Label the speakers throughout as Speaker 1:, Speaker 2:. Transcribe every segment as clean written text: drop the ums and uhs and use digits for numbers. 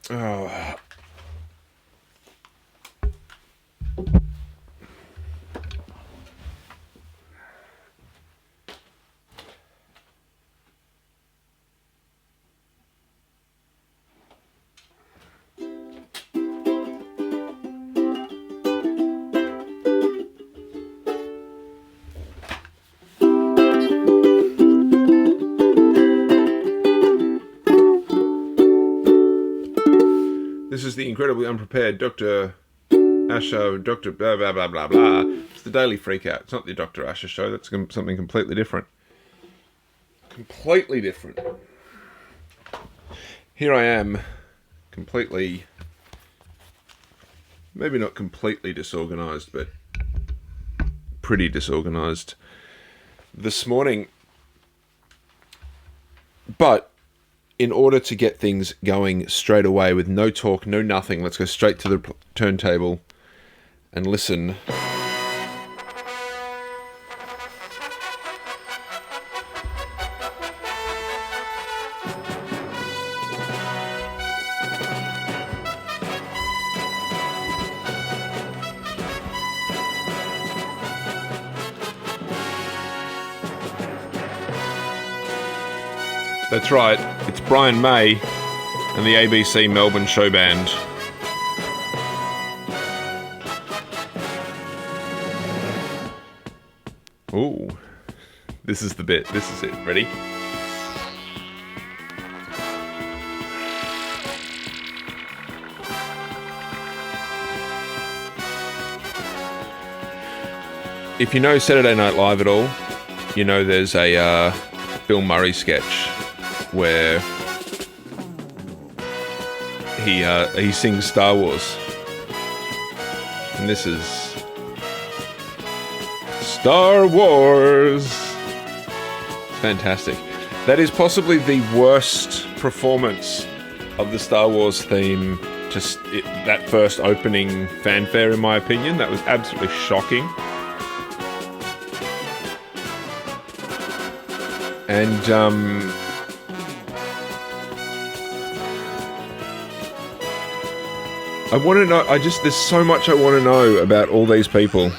Speaker 1: Oh. This is the incredibly unprepared Dr. Asher, Dr. blah, blah, blah, blah, blah. It's the Daily Freakout. It's not the Dr. Asher show. That's something completely different. Completely different. Here I am, completely, maybe not completely disorganised, but pretty disorganised this morning. But in order to get things going straight away with no talk, no nothing, let's go straight to the turntable and listen. That's right, it's Brian May and the ABC Melbourne Show Band. Ooh, this is the bit, this is it, ready? If you know Saturday Night Live at all, you know there's a Bill Murray sketch where he sings Star Wars, and this is Star Wars. It's fantastic. That is possibly the worst performance of the Star Wars theme. Just that first opening fanfare, in my opinion, that was absolutely shocking. And I want to know, there's so much I want to know about all these people.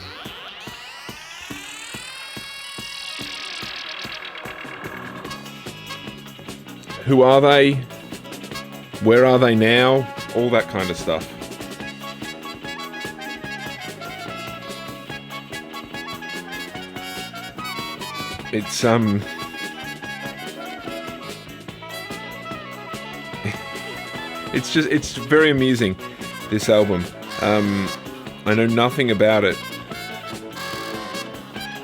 Speaker 1: Who are they? Where are they now? All that kind of stuff. It's, it's very amusing, this album. I know nothing about it.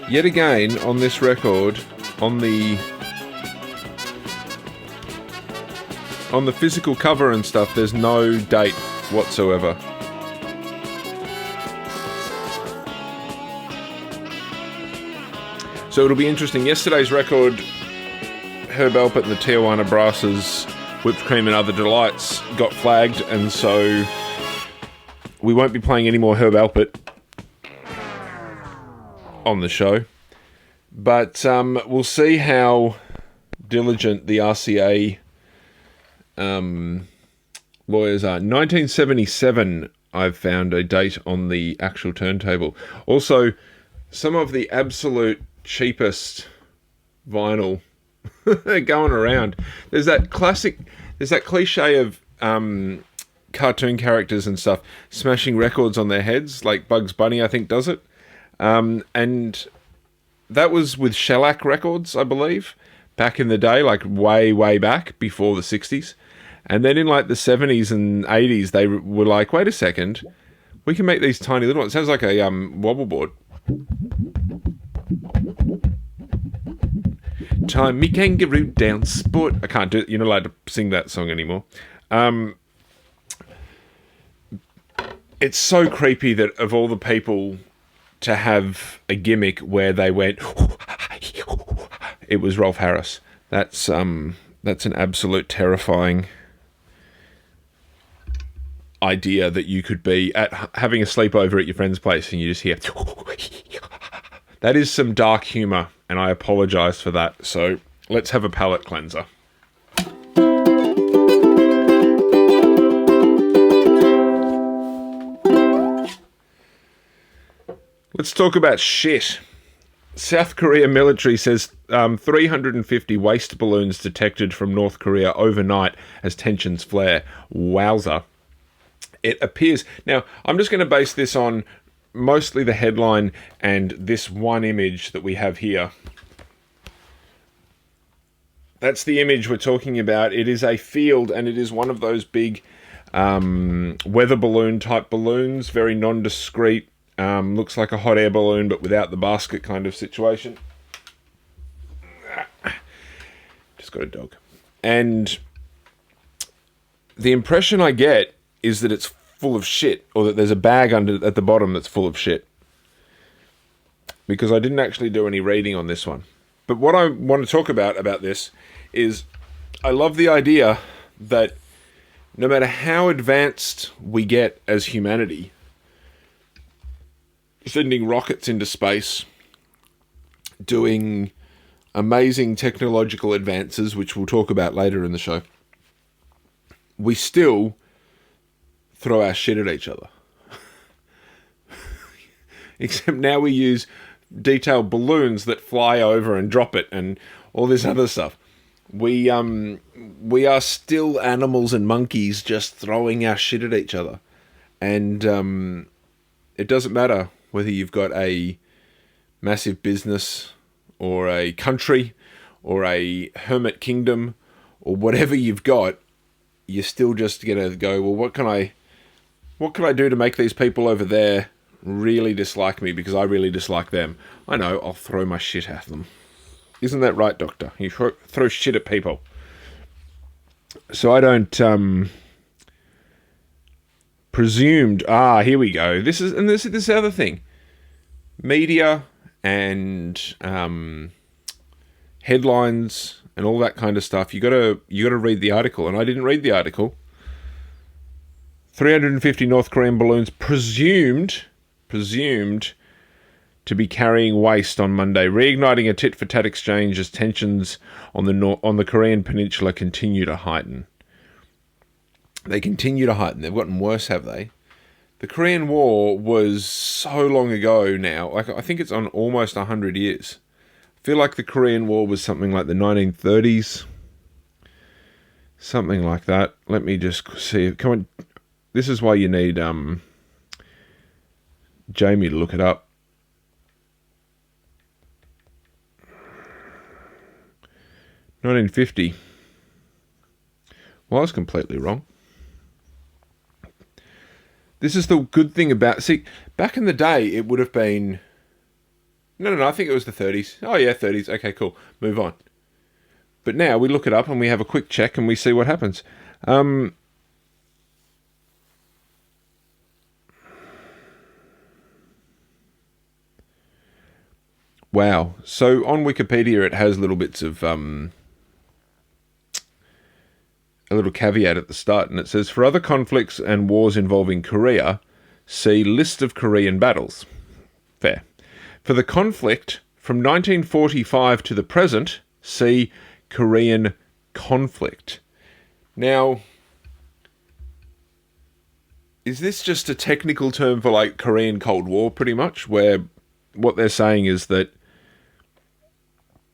Speaker 1: Yet again, on this record, on the physical cover and stuff, there's no date whatsoever. So it'll be interesting. Yesterday's record, Herb Alpert and the Tijuana Brasses, Whipped Cream and Other Delights, got flagged, and so we won't be playing any more Herb Alpert on the show. But we'll see how diligent the RCA lawyers are. 1977, I've found a date on the actual turntable. Also, some of the absolute cheapest vinyl going around. There's that cliche of cartoon characters and stuff smashing records on their heads, like Bugs Bunny, I think, does it. And that was with shellac records, I believe, back in the day, like way back before the 60s. And then in like the 70s and 80s, they were like, wait a second, we can make these tiny little ones. It sounds like a wobble board. Time me kangaroo down sport. I can't do it. You're not allowed to sing that song anymore. It's so creepy that of all the people to have a gimmick where they went, it was Rolf Harris. That's an absolute terrifying idea that you could be at having a sleepover at your friend's place and you just hear. That is some dark humour, and I apologise for that. So let's have a palate cleanser. let's talk about shit. South Korea military says 350 waste balloons detected from North Korea overnight as tensions flare. Wowza. It appears... Now, I'm just going to base this on mostly the headline and this one image that we have here. That's the image we're talking about. It is a field, and it is one of those big weather balloon type balloons, very nondescript. Looks like a hot air balloon, but without the basket kind of situation. Just got a dog. And the impression I get is that it's full of shit, or that there's a bag under at the bottom that's full of shit. Because I didn't actually do any reading on this one. But what I want to talk about this is I love the idea that no matter how advanced we get as humanity, sending rockets into space, doing amazing technological advances, which we'll talk about later in the show, we still throw our shit at each other. Except now we use detailed balloons that fly over and drop it and all this other stuff. We are still animals and monkeys just throwing our shit at each other. And it doesn't matter whether you've got a massive business or a country or a hermit kingdom or whatever you've got, you're still just going to go, well, what can I do to make these people over there really dislike me because I really dislike them? I know, I'll throw my shit at them. Isn't that right, Doctor? You throw shit at people. So I don't presumed. Here we go. This is the other thing. Media and headlines and all that kind of stuff. You gotta read the article, and I didn't read the article. 350 North Korean balloons presumed to be carrying waste on Monday, reigniting a tit-for-tat exchange as tensions on the Korean peninsula continue to heighten. They continue to heighten. They've gotten worse, have they? The Korean War was so long ago now. Like, I think it's on almost 100 years. I feel like the Korean War was something like the 1930s. Something like that. Let me just see. Come on. This is why you need Jamie to look it up. 1950. Well, I was completely wrong. This is the good thing about... See, back in the day, it would have been... No, I think it was the 30s. Oh, yeah, 30s. Okay, cool. Move on. But now we look it up and we have a quick check and we see what happens. Wow. So on Wikipedia, it has little bits of... a little caveat at the start, and it says, for other conflicts and wars involving Korea, see list of Korean battles. Fair. For the conflict from 1945 to the present, see Korean conflict. Now, is this just a technical term for like Korean Cold War, pretty much, where what they're saying is that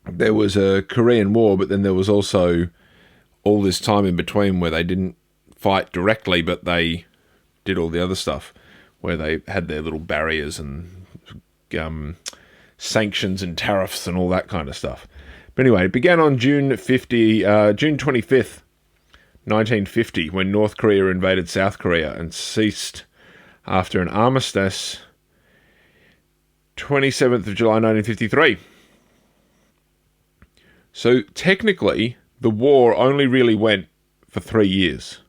Speaker 1: there was a Korean War, but then there was also all this time in between where they didn't fight directly, but they did all the other stuff, where they had their little barriers and sanctions and tariffs and all that kind of stuff. But anyway, it began on June 25th, 1950, when North Korea invaded South Korea and ceased after an armistice 27th of July 1953. So technically, the war only really went for 3 years,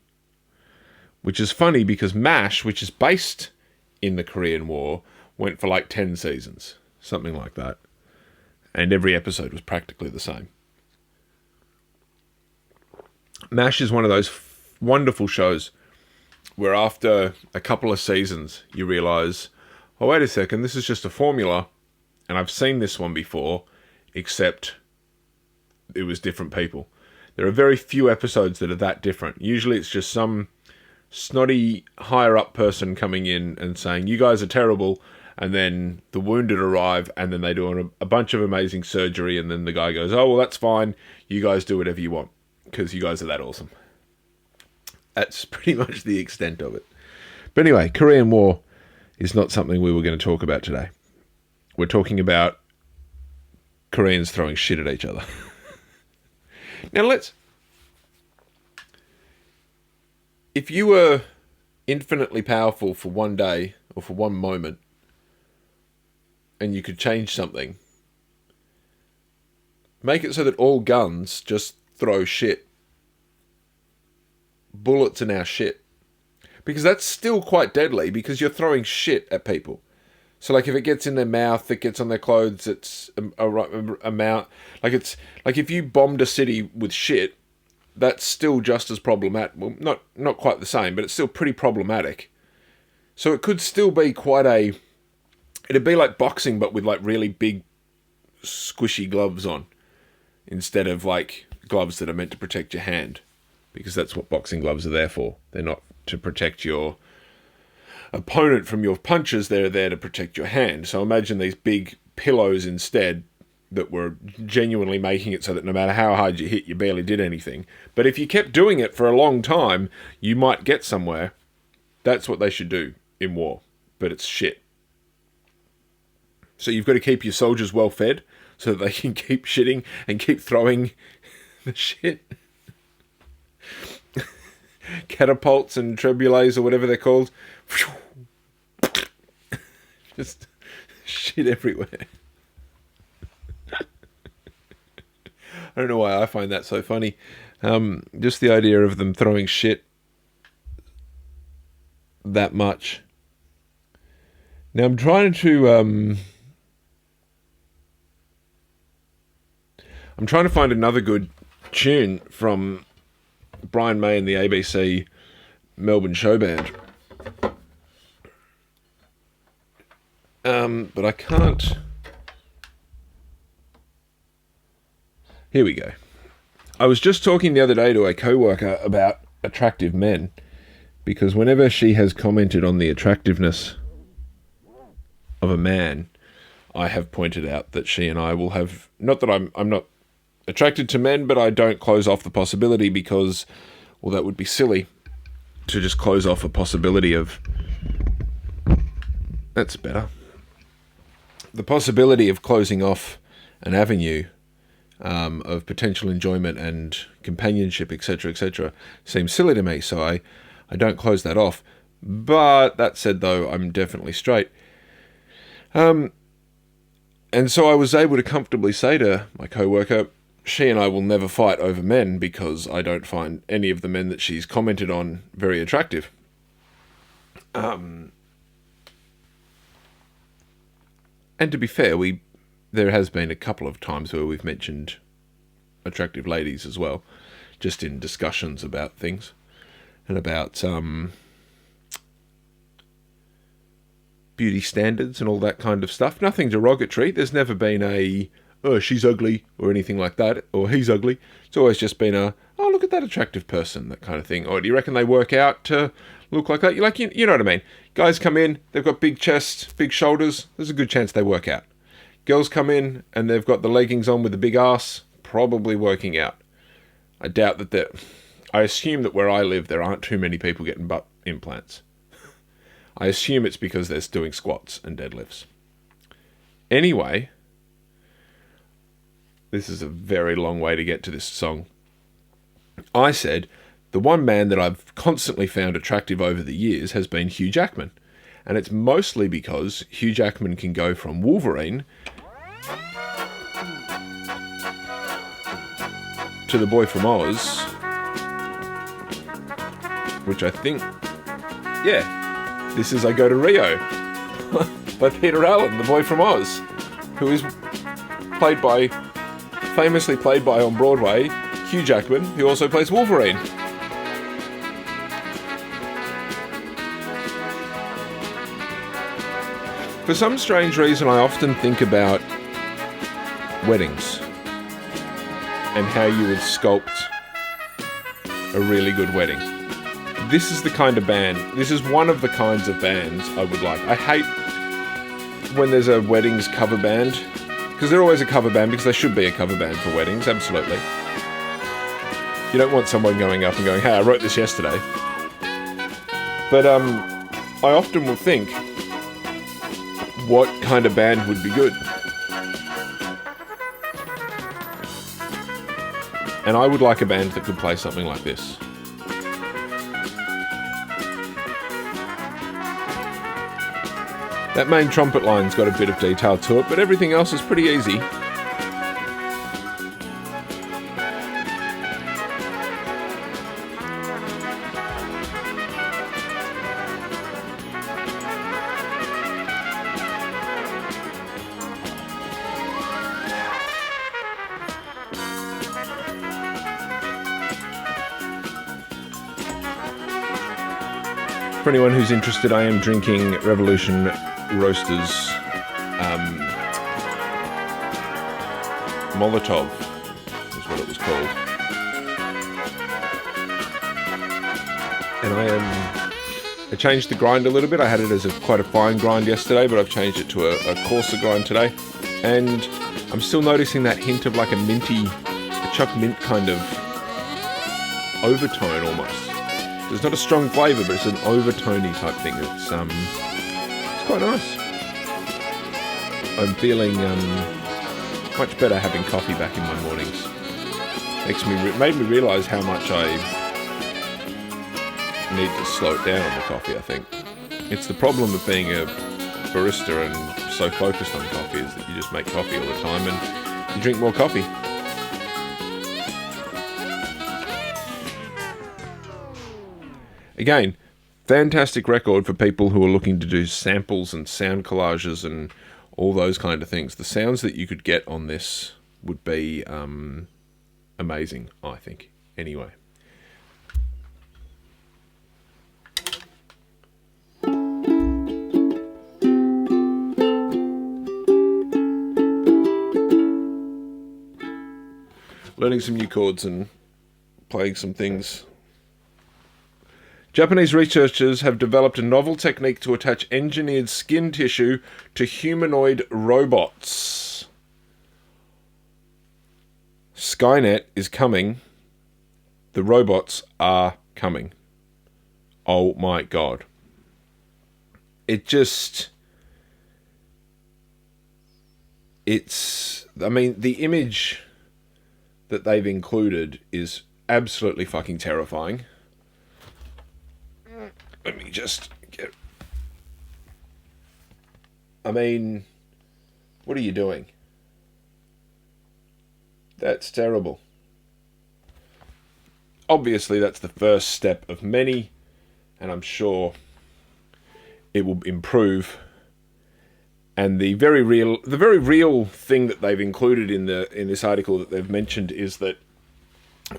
Speaker 1: which is funny because MASH, which is based in the Korean War, went for like 10 seasons, something like that. And every episode was practically the same. MASH is one of those wonderful shows where after a couple of seasons, you realise, oh, wait a second, this is just a formula, and I've seen this one before, except it was different people. There are very few episodes that are that different. Usually it's just some snotty higher-up person coming in and saying, you guys are terrible, And then the wounded arrive, and then they do a bunch of amazing surgery, and then the guy goes, oh, well, that's fine. You guys do whatever you want, because you guys are that awesome. That's pretty much the extent of it. But anyway, Korean War is not something we were going to talk about today. We're talking about Koreans throwing shit at each other. Now if you were infinitely powerful for one day or for one moment, and you could change something, make it so that all guns just throw shit. Bullets are now shit. Because that's still quite deadly, because you're throwing shit at people. So, like, if it gets in their mouth, it gets on their clothes, it's amount. Like, it's like if you bombed a city with shit, that's still just as problematic. Well, not quite the same, but it's still pretty problematic. So it could still be quite a... It'd be like boxing, but with, like, really big, squishy gloves on, instead of, like, gloves that are meant to protect your hand. Because that's what boxing gloves are there for. They're not to protect your opponent from your punches, they're there to protect your hand. So imagine these big pillows instead that were genuinely making it so that no matter how hard you hit, you barely did anything. But if you kept doing it for a long time, you might get somewhere. That's what they should do in war. But it's shit. So you've got to keep your soldiers well fed so that they can keep shitting and keep throwing the shit. Catapults and trebulets or whatever they're called. Just shit everywhere. I don't know why I find that so funny. Just the idea of them throwing shit that much. Now I'm trying to find another good tune from Brian May and the ABC Melbourne Show Band. But I can't... Here we go. I was just talking the other day to a co-worker about attractive men, because whenever she has commented on the attractiveness of a man, I have pointed out that she and I will have... Not that I'm not attracted to men, but I don't close off the possibility because, well, that would be silly to just close off a possibility of... That's better. The possibility of closing off an avenue of potential enjoyment and companionship, etc., seems silly to me, so I don't close that off. But that said, though, I'm definitely straight. And so I was able to comfortably say to my co-worker, she and I will never fight over men because I don't find any of the men that she's commented on very attractive. And to be fair, there has been a couple of times where we've mentioned attractive ladies as well, just in discussions about things and about beauty standards and all that kind of stuff. Nothing derogatory. There's never been a, oh, she's ugly or anything like that, or he's ugly. It's always just been a, oh, look at that attractive person, that kind of thing. Or do you reckon they work out to look like that? You know what I mean? Guys come in, they've got big chests, big shoulders. There's a good chance they work out. Girls come in and they've got the leggings on with the big ass, probably working out. I doubt that I assume that where I live, there aren't too many people getting butt implants. I assume it's because they're doing squats and deadlifts. Anyway, this is a very long way to get to this song. I said, the one man that I've constantly found attractive over the years has been Hugh Jackman. And it's mostly because Hugh Jackman can go from Wolverine to The Boy From Oz, which I think, yeah, this is I Go to Rio by Peter Allen, The Boy From Oz, who is famously played by on Broadway, Hugh Jackman, who also plays Wolverine. For some strange reason, I often think about weddings and how you would sculpt a really good wedding. This is the kind of band, this is one of the kinds of bands I would like. I hate when there's a weddings cover band, because they're always a cover band, because they should be a cover band for weddings, absolutely. You don't want someone going up and going, hey, I wrote this yesterday. But I often will think, what kind of band would be good? And I would like a band that could play something like this. That main trumpet line's got a bit of detail to it, but everything else is pretty easy. For anyone who's interested, I am drinking Revolution Roasters Molotov is what it was called. And I changed the grind a little bit. I had it as quite a fine grind yesterday, but I've changed it to a coarser grind today. And I'm still noticing that hint of like a choc mint kind of overtone almost. It's not a strong flavour, but it's an overtony type thing. It's quite nice. I'm feeling much better having coffee back in my mornings. Made me realise how much I need to slow it down on the coffee, I think. It's the problem of being a barista and so focused on coffee, is that you just make coffee all the time and you drink more coffee. Again, fantastic record for people who are looking to do samples and sound collages and all those kind of things. The sounds that you could get on this would be amazing, I think. Anyway. Learning some new chords and playing some things. Japanese researchers have developed a novel technique to attach engineered skin tissue to humanoid robots. Skynet is coming. The robots are coming. Oh my God. The image that they've included is absolutely fucking terrifying. Let me just get... what are you doing? That's terrible. Obviously, that's the first step of many, and I'm sure it will improve. And the very real thing that they've included in this article that they've mentioned is that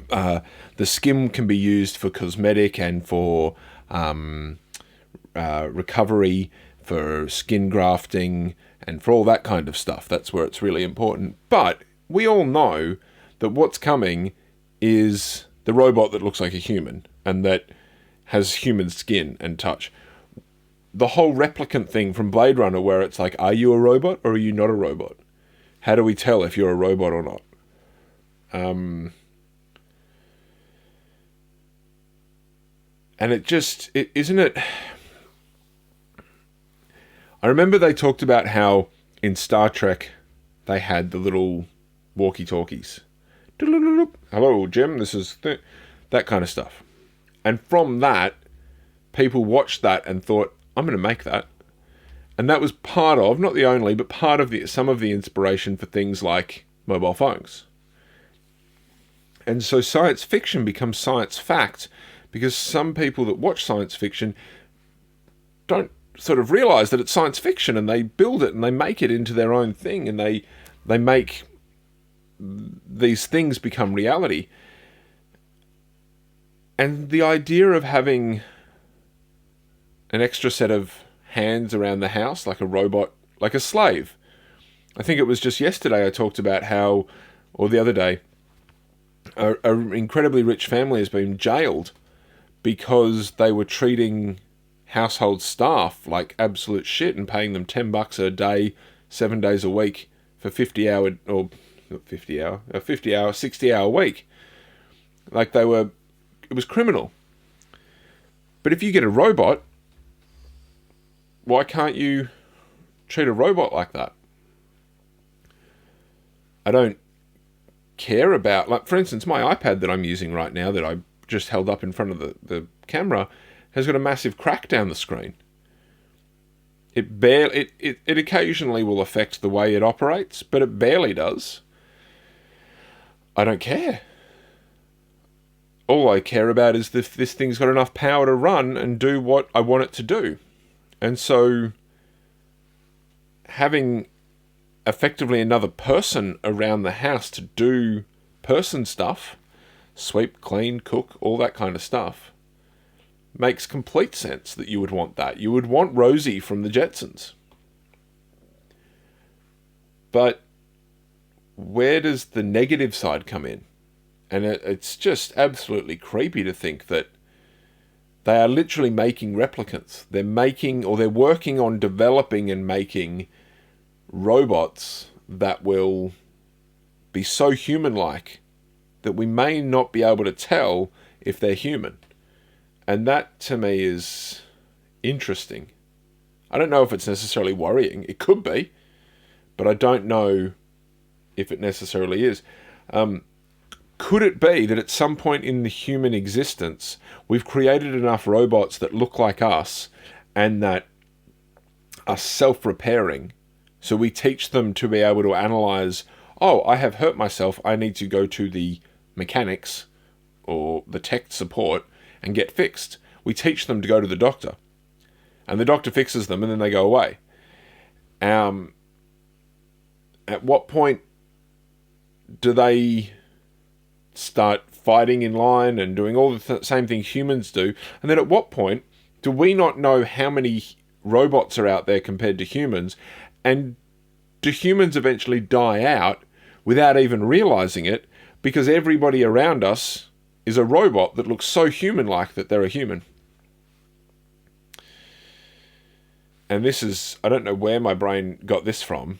Speaker 1: the skin can be used for cosmetic and for recovery, for skin grafting, and for all that kind of stuff. That's where it's really important. But we all know that what's coming is the robot that looks like a human and that has human skin and touch. The whole replicant thing from Blade Runner, where it's like, are you a robot or are you not a robot? How do we tell if you're a robot or not? And isn't it... I remember they talked about how in Star Trek they had the little walkie-talkies. Hello, Jim, this is... that kind of stuff. And from that, people watched that and thought, I'm going to make that. And that was part of, not the only, but part of some of the inspiration for things like mobile phones. And so science fiction becomes science fact, because some people that watch science fiction don't sort of realize that it's science fiction, and they build it and they make it into their own thing, and they make these things become reality. And the idea of having an extra set of hands around the house, like a robot, like a slave. I think it was just yesterday I talked about how, or the other day, an incredibly rich family has been jailed because they were treating household staff like absolute shit and paying them $10 a day, 7 days a week for 50-hour, or not 50-hour, a 50-hour, 60-hour week. Like it was criminal. But if you get a robot, why can't you treat a robot like that? I don't care about, like, for instance, my iPad that I'm using right now that I just held up in front of the camera has got a massive crack down the screen. It occasionally will affect the way it operates, but it barely does. I don't care. All I care about is if this thing's got enough power to run and do what I want it to do. And so having effectively another person around the house to do person stuff, sweep, clean, cook, all that kind of stuff, makes complete sense that you would want that. You would want Rosie from the Jetsons. But where does the negative side come in? And it's just absolutely creepy to think that they are literally making replicants. They're working on developing and making robots that will be so human-like that we may not be able to tell if they're human. And that, to me, is interesting. I don't know if it's necessarily worrying. It could be, but I don't know if it necessarily is. Could it be that at some point in the human existence, we've created enough robots that look like us and that are self-repairing, so we teach them to be able to analyze, oh, I have hurt myself, I need to go to the mechanics or the tech support and get fixed. We teach them to go to the doctor, and the doctor fixes them, and then they go away. At what point do they start fighting in line and doing all the same thing humans do? And then at what point do we not know how many robots are out there compared to humans? And do humans eventually die out without even realizing it, because everybody around us is a robot that looks so human-like that they're a human? And this is, I don't know where my brain got this from,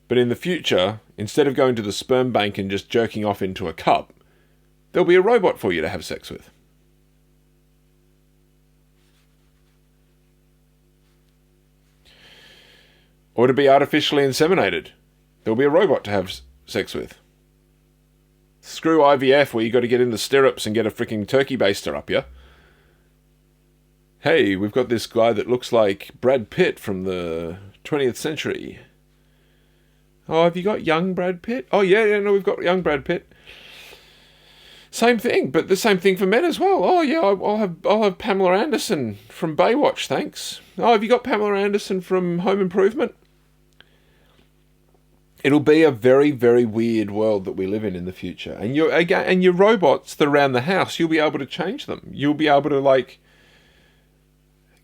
Speaker 1: but in the future, instead of going to the sperm bank and just jerking off into a cup, there'll be a robot for you to have sex with. Or to be artificially inseminated. There'll be a robot to have sex with. Screw IVF, where you got to get in the stirrups and get a freaking turkey baster up you. Hey, we've got this guy that looks like Brad Pitt from the 20th century. Oh, have you got young Brad Pitt? Oh, yeah, no, we've got young Brad Pitt. Same thing, but the same thing for men as well. Oh, yeah, I'll have Pamela Anderson from Baywatch, thanks. Oh, have you got Pamela Anderson from Home Improvement? It'll be a very, very weird world that we live in the future. And your robots that are around the house, you'll be able to change them. You'll be able to, like,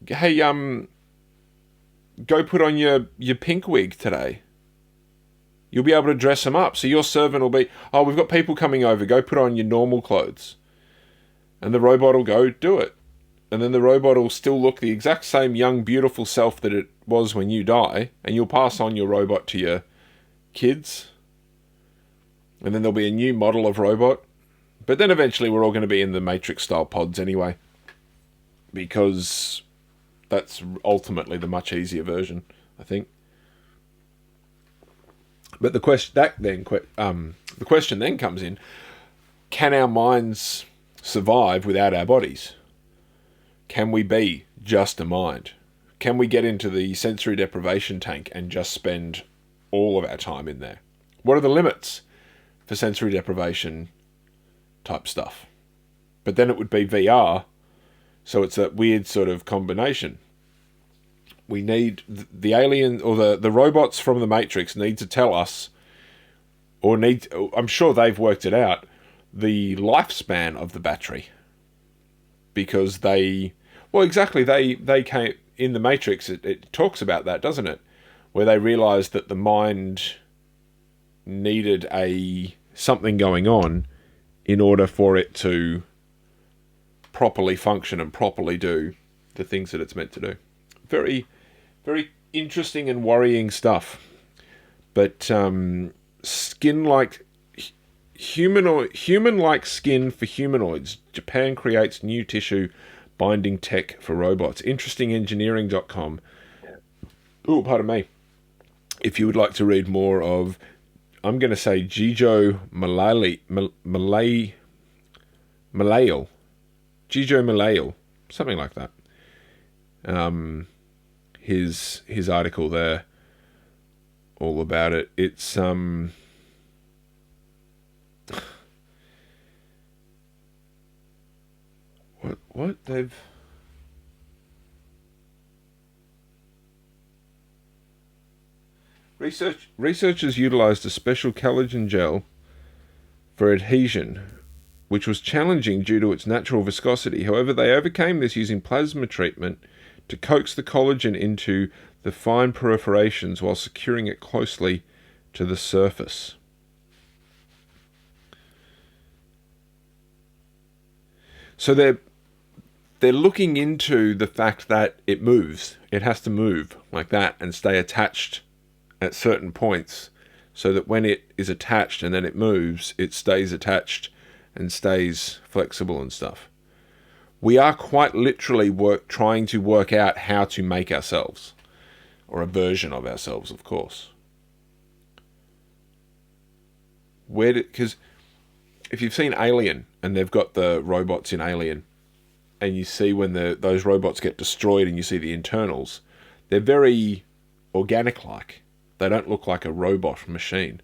Speaker 1: hey, go put on your pink wig today. You'll be able to dress them up. So your servant will be, oh, we've got people coming over, go put on your normal clothes. And the robot will go do it. And then the robot will still look the exact same young, beautiful self that it was when you die. And you'll pass on your robot to your kids. And then there'll be a new model of robot. But then eventually we're all going to be in the Matrix-style pods anyway. Because that's ultimately the much easier version, I think. But the question then comes in: can our minds survive without our bodies? Can we be just a mind? Can we get into the sensory deprivation tank and just spend all of our time in there? What are the limits for sensory deprivation type stuff? But then it would be VR, so it's that weird sort of combination. We need the alien or the robots from the Matrix need to tell us, I'm sure they've worked it out, the lifespan of the battery. Because they came in the Matrix, it talks about that, doesn't it? Where they realized that the mind needed something going on in order for it to properly function and properly do the things that it's meant to do. Very, very interesting and worrying stuff. But skin-like, human-like skin for humanoids. Japan creates new tissue binding tech for robots. Interestingengineering.com. Oh, pardon me. If you would like to read more of, I'm going to say Gijo Malayal. Gijo Malayal. Something like that. His article there, all about it. It's what they've researchers utilized a special collagen gel for adhesion, which was challenging due to its natural viscosity. However, they overcame this using plasma treatment to coax the collagen into the fine perforations while securing it closely to the surface. So they're looking into the fact that it moves. It has to move like that and stay attached at certain points, so that when it is attached and then it moves, it stays attached and stays flexible and stuff. We are quite literally trying to work out how to make ourselves, or a version of ourselves, of course. Because if you've seen Alien, and they've got the robots in Alien, and you see when those robots get destroyed and you see the internals, they're very organic-like. They don't look like a robot machine.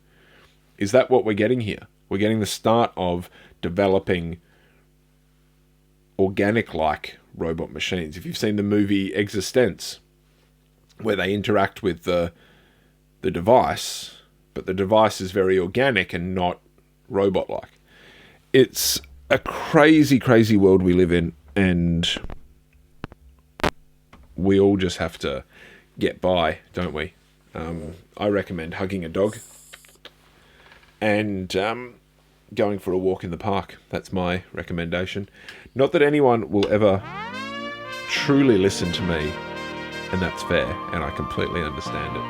Speaker 1: Is that what we're getting here? We're getting the start of developing organic-like robot machines. If you've seen the movie Existence, where they interact with the device, but the device is very organic and not robot-like. It's a crazy, crazy world we live in, and we all just have to get by, don't we? I recommend hugging a dog and going for a walk in the park. That's my recommendation. Not that anyone will ever truly listen to me, and that's fair, and I completely understand it.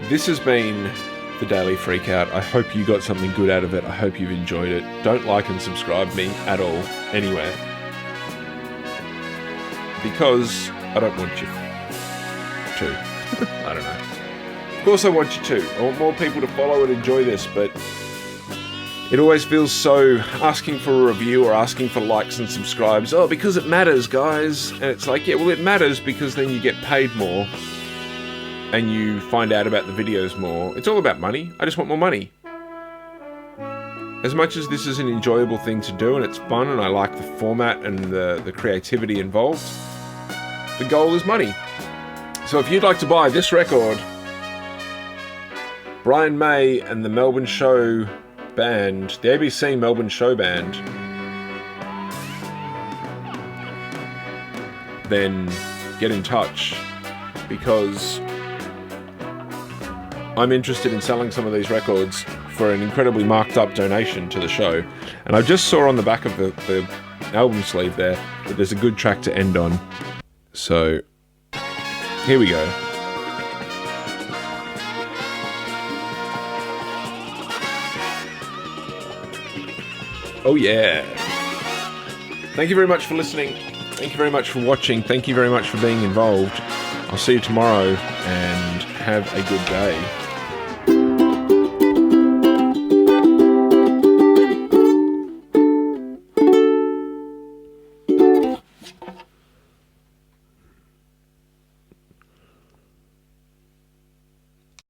Speaker 1: This has been the Daily Freakout. I hope you got something good out of it. I hope you've enjoyed it. Don't like and subscribe me at all, anywhere, because I don't want you to. I don't know. Of course I want you to. I want more people to follow and enjoy this, but it always feels so asking for a review or asking for likes and subscribes. Oh, because it matters, guys. And it's like, yeah, well, it matters because then you get paid more and you find out about the videos more. It's all about money. I just want more money. As much as this is an enjoyable thing to do and it's fun and I like the format and the creativity involved, the goal is money. So if you'd like to buy this record, Brian May and the Melbourne Show Band, the ABC Melbourne Show Band, then get in touch, because I'm interested in selling some of these records for an incredibly marked up donation to the show. And I just saw on the back of the album sleeve there that there's a good track to end on. So here we go. Oh yeah. Thank you very much for listening. Thank you very much for watching. Thank you very much for being involved. I'll see you tomorrow, and have a good day.